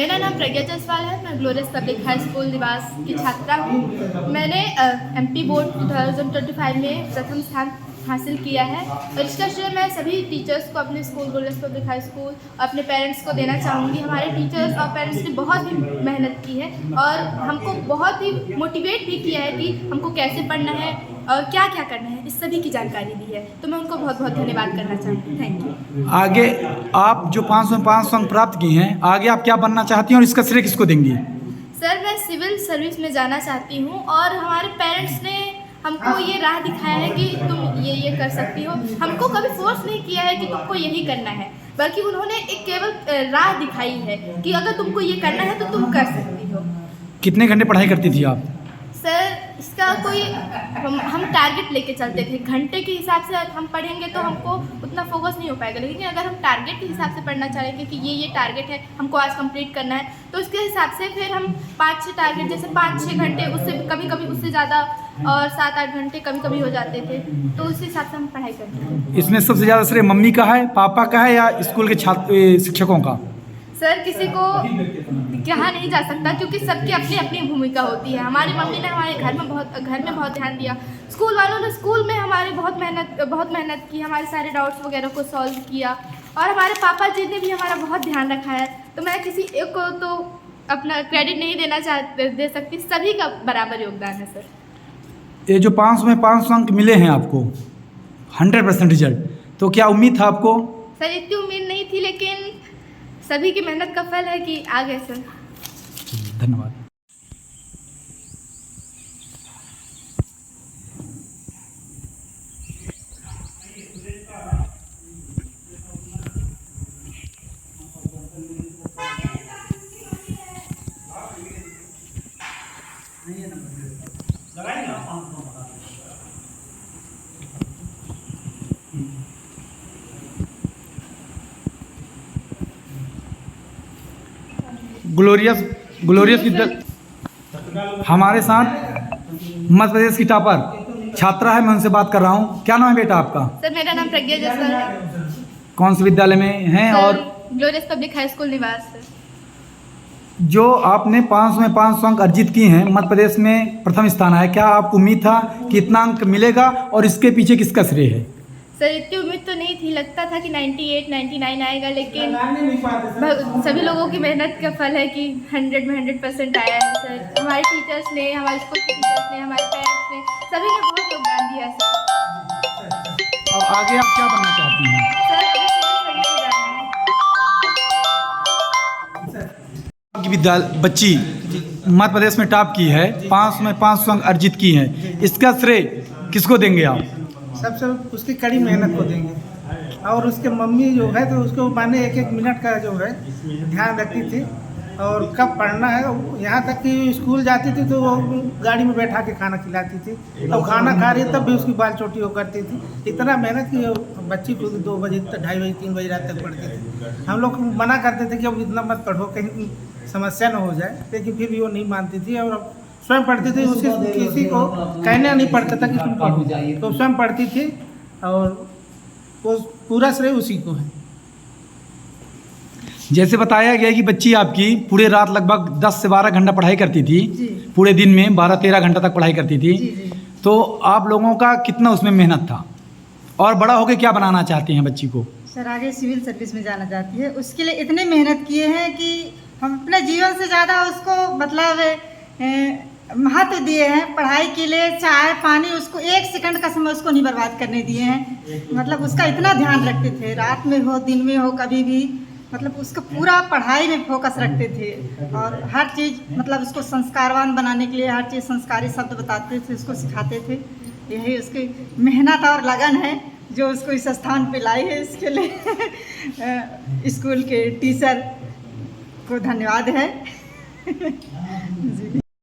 मेरा नाम प्रज्ञा जायसवाल है। मैं ग्लोरियस पब्लिक हाई स्कूल निवास की छात्रा हूँ। मैंने एमपी बोर्ड 2025 में प्रथम स्थान हासिल किया है और इसका श्रेय मैं सभी टीचर्स को, अपने school glorious public high school, अपने पेरेंट्स को देना चाहूँगी। हमारे टीचर्स और पेरेंट्स ने बहुत ही मेहनत की है और हमको बहुत ही मोटिवेट भी किया है कि हमको कैसे पढ़ना है और क्या क्या करना है, इस सभी की जानकारी दी है। तो मैं उनको बहुत बहुत धन्यवाद करना चाहूँगी। Thank you. आगे आप जो 500 में 500 अंक प्राप्त किए हैं, आगे आप क्या बनना चाहती हैं और इसका श्रेय किसको देंगी? सर, मैं सिविल सर्विस में जाना चाहती हूँ और हमारे पेरेंट्स ने हमको ये राह दिखाया है कि तुम ये कर सकती हो। हमको कभी फोर्स नहीं किया है कि तुमको यही करना है, बल्कि उन्होंने एक केवल राह दिखाई है कि अगर तुमको ये करना है तो तुम कर सकती हो। कितने घंटे पढ़ाई करती थी आप? सर, इसका कोई हम टारगेट लेके चलते थे। घंटे के हिसाब से हम पढ़ेंगे तो हमको उतना फोकस नहीं हो पाएगा, लेकिन अगर हम टारगेट के हिसाब से पढ़ना चाहेंगे कि ये टारगेट है, हमको आज कंप्लीट करना है, तो उसके हिसाब से फिर हम 5-6 टारगेट, जैसे 5-6 घंटे, उससे कभी कभी उससे ज़्यादा और 7-8 घंटे कभी कभी हो जाते थे, तो उस हिसाब से हम पढ़ाई करते थे। इसमें सबसे ज़्यादा श्रेय मम्मी का है, पापा का है या स्कूल के छात्र शिक्षकों का? सर, किसी को कहा नहीं जा सकता क्योंकि सबकी अपनी अपनी भूमिका होती है। हमारी मम्मी ने हमारे घर में बहुत ध्यान दिया। स्कूल वालों ने स्कूल में हमारे बहुत मेहनत की, हमारे सारे डाउट्स वगैरह को सॉल्व किया और हमारे पापा जी ने भी हमारा बहुत ध्यान रखा है। तो मैं किसी एक को तो अपना क्रेडिट नहीं दे सकती, सभी का बराबर योगदान है। सर, ये जो 500 में 500 अंक मिले हैं आपको, 100% रिजल्ट, तो क्या उम्मीद था आपको? सर, इतनी उम्मीद नहीं थी, लेकिन सभी की मेहनत का फल है कि आ गए। सर, धन्यवाद। ग्लोरियस विद्यालय हमारे साथ मध्य प्रदेश की टॉपर छात्रा है, मैं उनसे बात कर रहा हूँ। क्या नाम है बेटा आपका? सर, मेरा नाम प्रज्ञा जायसवाल है। कौन से विद्यालय में हैं? और ग्लोरियस पब्लिक हाई स्कूल निवास। सर, जो आपने 500 में 500 अंक अर्जित किए हैं, मध्य प्रदेश में प्रथम स्थान है, क्या आपको उम्मीद था कि इतना अंक मिलेगा और इसके पीछे किसका श्रेय है? सर, इतनी उम्मीद तो नहीं थी। लगता था कि 98-99 आएगा, लेकिन सभी लोगों की मेहनत का फल है कि 100 में 100% आया है। सर, हमारे टीचर्स ने, हमारे स्कूल के टीचर्स ने, हमारे पेरेंट्स ने, सभी ने बहुत योगदान दिया। सर, और आगे आप क्या बनना चाहती हैं? सर, अभी सिविल सर्विस में जाना है। की विद्यालय बच्ची मध्य प्रदेश में टॉप की है, 500 में 500 अंक अर्जित की हैं, इसका श्रेय किसको देंगे आप? सबसे उसकी कड़ी मेहनत को देंगे और उसके मम्मी जो है तो उसको माने 1-1 मिनट का जो है ध्यान रखती थी और कब पढ़ना है। यहाँ तक कि स्कूल जाती थी तो वो गाड़ी में बैठा के खाना खिलाती थी और खाना खा रही तब भी उसकी बाल चोटी वो करती थी। इतना मेहनत की बच्ची को 2 बजे, 2:30 बजे, 3 बजे रात तक पढ़ती थी। हम लोग मना करते थे कि अब इतना मत पढ़ो, कहीं समस्या न हो जाए, लेकिन फिर भी वो नहीं मानती थी और स्वयं पढ़ती थी। उसके किसी को कहना नहीं पड़ता था कि तुम पढ़ो, तो स्वयं पढ़ती थी और वो पूरा श्रेय उसी को है। जैसे बताया गया कि बच्ची आपकी पूरे रात लगभग 10 से 12 घंटा पढ़ाई करती थी, पूरे दिन में 12-13 घंटा तक पढ़ाई करती थी, तो आप लोगों का कितना उसमें मेहनत था और बड़ा होकर क्या बनाना चाहती हैं बच्ची को? सर, आगे सिविल सर्विस में जाना चाहती है। उसके लिए इतने मेहनत किए हैं कि हम अपने जीवन से ज़्यादा उसको मतलब महत्व दिए हैं। पढ़ाई के लिए चाय पानी उसको 1 सेकंड का समय उसको नहीं बर्बाद करने दिए हैं। मतलब उसका इतना ध्यान रखते थे, रात में हो दिन में हो कभी भी, मतलब उसका पूरा पढ़ाई में फोकस रखते थे और हर चीज़ मतलब उसको संस्कारवान बनाने के लिए हर चीज़ संस्कारी शब्द बताते थे, उसको सिखाते थे। यही उसकी मेहनत और लगन है जो उसको इस स्थान पे लाई है। इसके लिए स्कूल के टीचर को धन्यवाद है। जी।